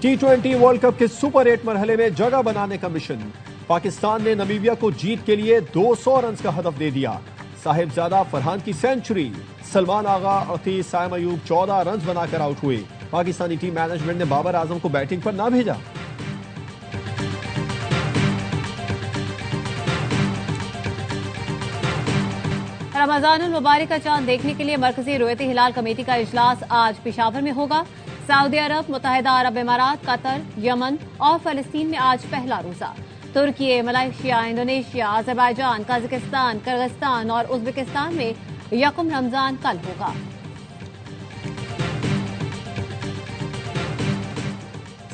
T20 world cup के super 8 मरहले में जगह बनाने का मिशन। पाकिस्तान ने नमीबिया को जीत के लिए 200 रन का हदफ दे दिया। साहिबजादा फरहान की सेंचुरी, सलमान आगा 38, साइम अयूब 14 रन बनाकर आउट हुए। पाकिस्तानी टीम मैनेजमेंट ने बाबर आजम को बैटिंग पर ना भेजा। रमजानुल मुबारक का चांद देखने के लिए मरकजी रोयती हिलाल कमेटी का इजलास आज पेशावर में होगा। सऊदी अरब, मुत्तहिदा अरब इमारात, कतर, यमन और फलस्तीन में आज पहला रोजा। Turkey, Malaysia, Indonesia, Azerbaijan, Kazakhstan, Kyrgyzstan और उज्बेकिस्तान में यकम रमजान कल होगा।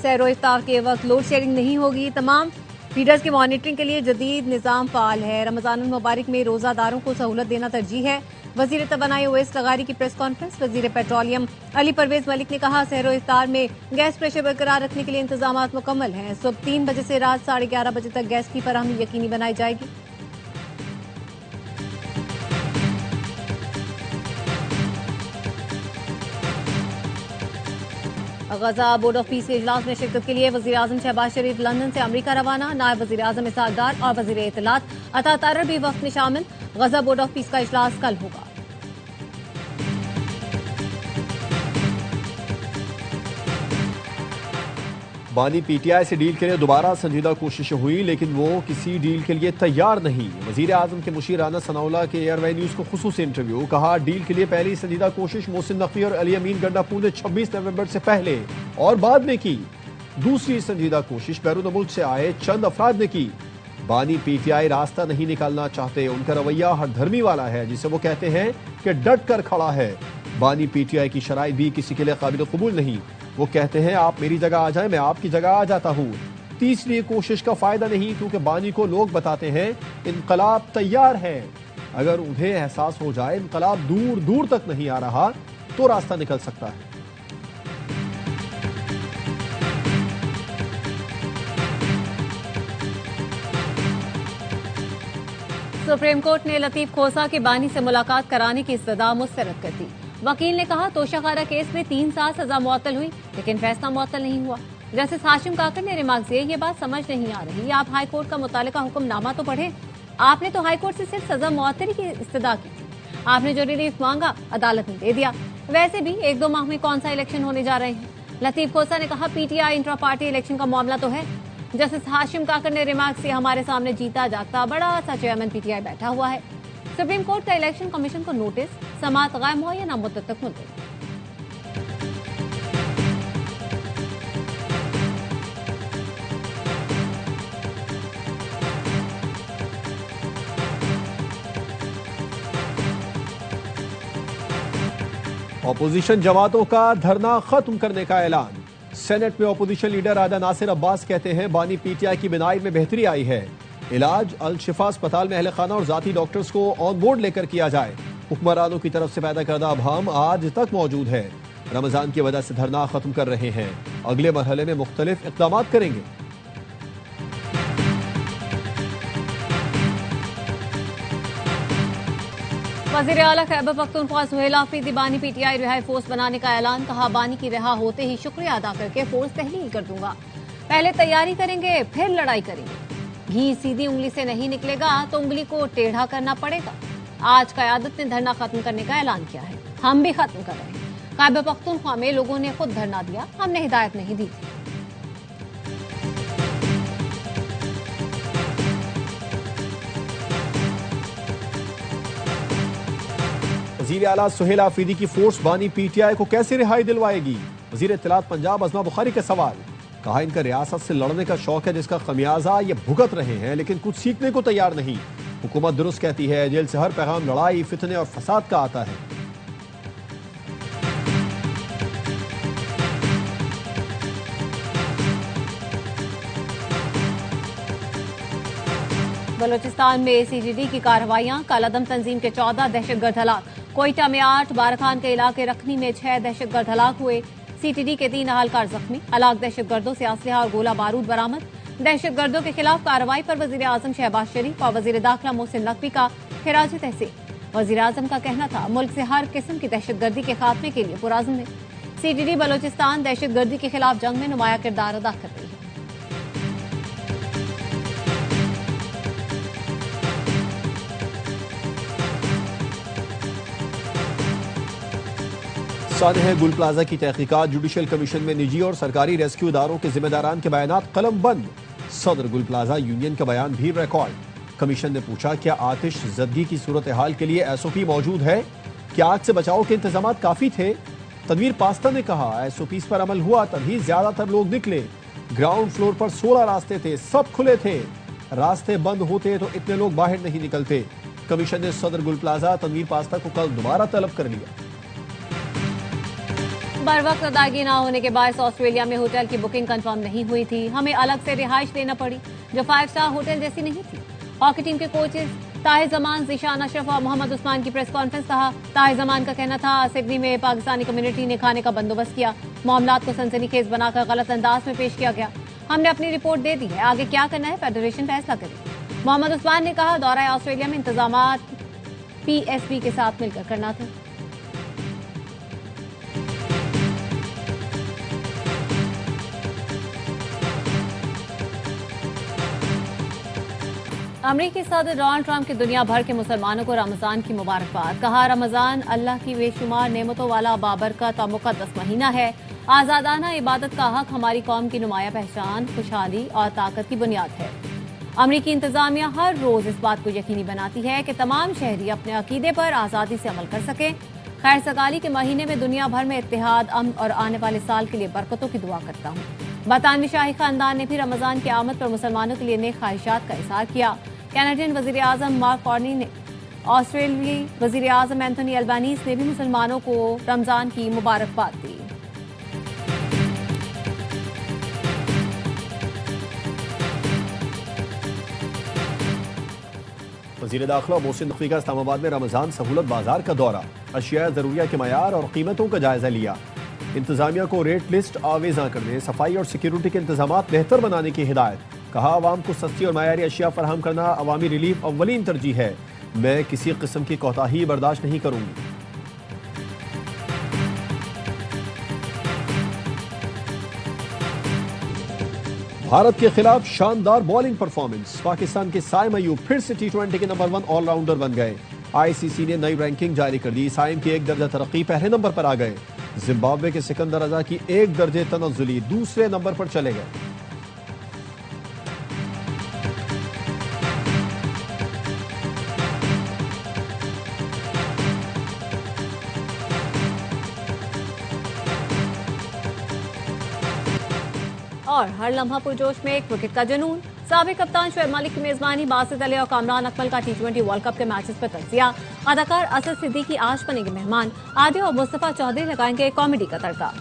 सहरो इफ्तार के वक्त लोड शेडिंग नहीं होगी। तमाम फीडर्स की मॉनिटरिंग के लिए जदीद निजाम फाल है। रमजानुल मुबारक में रोजादारों को सहूलत देना तरजीह है। वजीर तवानाई ओवैस लगारी की प्रेस कॉन्फ्रेंस। वजीर पेट्रोलियम अली परवेज मलिक ने कहा, सहरो इफ्तार में गैस प्रेशर बरकरार रखने के लिए इंतजाम मुकम्मल हैं। सुबह 3 बजे से रात 11:30 बजे तक गैस की फराहमी यकीनी बनाई जाएगी। गजा बोर्ड ऑफ पीस के इजलास में शिरकत के लिए वजीर आजम शहबाज शरीफ लंदन से अमरीका रवाना। नायब वजीर आजम इसहाक डार और वजीर इत्तलात अता तारर भी वक्त में शामिल। गजा बोर्ड ऑफ पीस का इजलास कल होगा। बानी पीटीआई से डील के लिए दोबारा संजीदा कोशिशें हुई, लेकिन वो किसी डील के लिए तैयार नहीं। वजीर आजम के मुशीर राना सनाउल्लाह के एयरवे न्यूज को खुसूसी इंटरव्यू। कहा, डील के लिए पहली संजीदा कोशिश मोहसिन नकवी और अली अमीन गंडापुर ने 26 नवंबर से पहले और बाद में की। दूसरी संजीदा कोशिश बैरून मुल्क से आए चंद अफराद ने की। बानी पीटीआई रास्ता नहीं निकालना चाहते। उनका रवैया हरधर्मी वाला है, जिसे वो कहते हैं कि डट कर खड़ा है। बानी पीटीआई की शराइत भी किसी के लिए काबिल कबूल नहीं। वो कहते हैं, आप मेरी जगह आ जाएं, मैं आपकी जगह आ जाता हूं। तीसरी कोशिश का फायदा नहीं, क्योंकि बानी को लोग बताते हैं इनकलाब तैयार है। अगर उन्हें एहसास हो जाए इनकलाब दूर दूर तक नहीं आ रहा तो रास्ता निकल सकता है। सुप्रीम कोर्ट ने लतीफ खोसा के बानी से मुलाकात कराने की इस्तदा मुस्तरद कर दी। वकील ने कहा, तोशाखाना केस में 3 साल सजा मुअत्तल हुई, लेकिन फैसला मुअत्तल नहीं हुआ। जस्टिस हाशिम काकर ने रिमार्क दिए, ये बात समझ नहीं आ रही। आप हाई कोर्ट का मुतालिका हुक्मनामा तो पढ़े। आपने तो हाई कोर्ट से सिर्फ सजा मुअत्तली की इस्तदा की थी। आपने जो रिलीफ मांगा अदालत ने दे दिया। वैसे भी 1-2 माह में कौन सा इलेक्शन होने जा रहे हैं। लतीफ खोसा ने कहा, पीटीआई इंट्रा पार्टी इलेक्शन का मामला तो है। जस्टिस हाशिम काकर ने रिमार्क से, हमारे सामने जीता जागता बड़ा सा चेयरमैन पीटीआई बैठा हुआ है। सुप्रीम कोर्ट का इलेक्शन कमीशन को नोटिस, समाअत गायम हो या ना मुद्दत तक मुलतवी। ऑपोजिशन जमातों का धरना खत्म करने का ऐलान। सेनेट में ऑपोजिशन लीडर राजा नासिर अब्बास कहते हैं, बानी पीटीआई की बिनाई में बेहतरी आई है। इलाज अल शिफा अस्पताल में अहले खाना और जाती डॉक्टर्स को ऑन बोर्ड लेकर किया जाए। हुक्मरानों की तरफ से पैदा करदा अभाम आज तक मौजूद है। रमजान की वजह से धरना खत्म कर रहे हैं, अगले मरहले में मुख्तलिफ इक़दाम करेंगे। वज़ीर आला खैबर पख्तूनख्वा सुहेल आफरीदी बानी पीटीआई रिहाई फोर्स बनाने का ऐलान। कहा, बानी की रिहा होते ही शुक्रिया अदा करके फोर्स तहलील कर दूंगा। पहले तैयारी करेंगे, फिर लड़ाई करेंगे। घी सीधी उंगली से नहीं निकलेगा तो उंगली को टेढ़ा करना पड़ेगा। आज क़यादत ने धरना खत्म करने का ऐलान किया है। हम भी खत्म कर रहे हैं। खैबर पख्तूनख्वा में लोगों ने खुद धरना दिया, हमने हिदायत नहीं दी थी। वज़ीर आला सुहेल आफरीदी की फोर्स बानी पीटीआई को कैसे रिहाई दिलवाएगी। वज़ीर इत्तलात पंजाब अज़मा बुखारी का सवाल। कहा, इनका रियासत से लड़ने का शौक है, जिसका खमियाजा ये भुगत रहे हैं, लेकिन कुछ सीखने को तैयार नहीं। हुकूमत दुरुस्त कहती है, जेल से हर पैगाम लड़ाई, फितने और फसाद का आता है। बलोचिस्तान में सीजीडी की कार्रवाइयां। कालादम तंजीम के 14 दहशतगर्द हलाक। कोयटा में 8, बारखान के इलाके रखनी में 6 दहशतगर्द हलाक हुए। सीटीडी के 3 अहलकार जख्मी। हलाक दहशतगर्दों से असलहा और गोला बारूद बरामद। दहशतगर्दों के खिलाफ कार्रवाई पर वजीर आजम शहबाज शरीफ और वजीर दाखिला मोहसिन नकवी का खिराज तहसीन। वजीर आजम का कहना था, मुल्क से हर किस्म की दहशतगर्दी के खात्मे के लिए पुराज़म है। सीडीडी बलोचिस्तान दहशतगर्दी के खिलाफ जंग में नुमाया किरदार अदा कर रही है। सानह गुल प्लाजा की तहकीकात जुडिशल कमीशन में निजी और सरकारी रेस्क्यू इदारों के जिम्मेदारान के बयानात कलम बंद। सदर गुल प्लाजा यूनियन का बयान भी रिकॉर्ड। कमीशन ने पूछा क्या आतिश जदगी की सूरत हाल के लिए एसओपी मौजूद है, क्या आग से बचाव के इंतजाम काफी थे। तनवीर पास्ता ने कहा एसओपी पर अमल हुआ तभी ज्यादातर लोग निकले। ग्राउंड फ्लोर पर 16 रास्ते थे, सब खुले थे। रास्ते बंद होते तो इतने लोग बाहर नहीं निकलते। कमीशन ने सदर गुल प्लाजा तनवीर पास्ता को कल दोबारा तलब कर लिया। बर वक्त अदायगी न होने के बाद ऑस्ट्रेलिया में होटल की बुकिंग कंफर्म नहीं हुई थी। हमें अलग से रिहाइश लेना पड़ी जो 5 स्टार होटल जैसी नहीं थी। हॉकी टीम के कोचेस ताहिर जमान, ज़ीशान अशरफ और मोहम्मद उस्मान की प्रेस कॉन्फ्रेंस। कहा ताहिर जमान का कहना था सिडनी में पाकिस्तानी कम्युनिटी ने खाने का बंदोबस्त किया। मामलात को सनसनीखेज बनाकर गलत अंदाज में पेश किया गया। हमने अपनी रिपोर्ट दे दी है, आगे क्या करना है फेडरेशन फैसला करे। मोहम्मद उस्मान ने कहा दौरा ऑस्ट्रेलिया में इंतजाम PSB के साथ मिलकर करना थे। अमरीकी सदर डोनाल्ड ट्रंप की दुनिया भर के मुसलमानों को रमजान की मुबारकबाद। कहा रमजान अल्लाह की बेशुमार नेमतों वाला बाबरकत और मुकद्दस महीना है। आजादाना इबादत का हक हमारी कौम की नुमाया पहचान, खुशहाली और ताकत की बुनियाद है। अमरीकी इंतजामिया हर रोज इस बात को यकीनी बनाती है कि तमाम शहरी अपने अकीदे पर आजादी से अमल कर सकें। खैर सगाली के महीने में दुनिया भर में इत्तेहाद, अमन और आने वाले साल के लिए बरकतों की दुआ करता हूँ। बरतानवी शाही खानदान ने भी रमजान की आमद पर मुसलमानों के लिए नेक ख्वाहिशात का इज़हार किया। कैनेडियन वजीर आजम मार्क कार्नी ने, ऑस्ट्रेलियाई वजीर आजम एंथोनी अल्बानीज ने भी मुसलमानों को रमजान की मुबारकबाद दी। वज़ीर दाखिला मोहसिन नकवी का इस्लामाबाद में रमजान सहूलत बाजार का दौरा, अशिया ज़रूरिया के मयार और कीमतों का जायजा लिया। इंतजामिया को रेट लिस्ट आवेजा करने, सफाई और सिक्योरिटी के इंतजाम बेहतर बनाने की हिदायत। कहा आवाम को सस्ती और मयारी अशिया फराहम करना अवामी रिलीफ अव्वलीन तरजीह है। मैं किसी किस्म की कोताही बर्दाश्त नहीं करूंगी। भारत के खिलाफ शानदार बॉलिंग परफॉर्मेंस। पाकिस्तान के साइम अयूब फिर से T20 के नंबर 1 ऑलराउंडर बन गए। ICC ने नई रैंकिंग जारी कर दी। साइम की 1 दर्जा तरक्की, पहले नंबर पर आ गए। जिम्बाब्वे के सिकंदर रजा की 1 दर्जे तनज़्ज़ुली दूसरे नंबर पर चले गए। और हर लम्हा पुरजोश में एक विकेट का जुनून। साबिक कप्तान शोएब मलिक की मेजबानी, बासित अली और कामरान अकमल का T20 वर्ल्ड कप के मैचेस पर तज्जिया। अदाकार असद सिद्दीकी आज बनेंगे मेहमान। आदिल और मुस्तफा चौधरी लगाएंगे कॉमेडी का तड़का।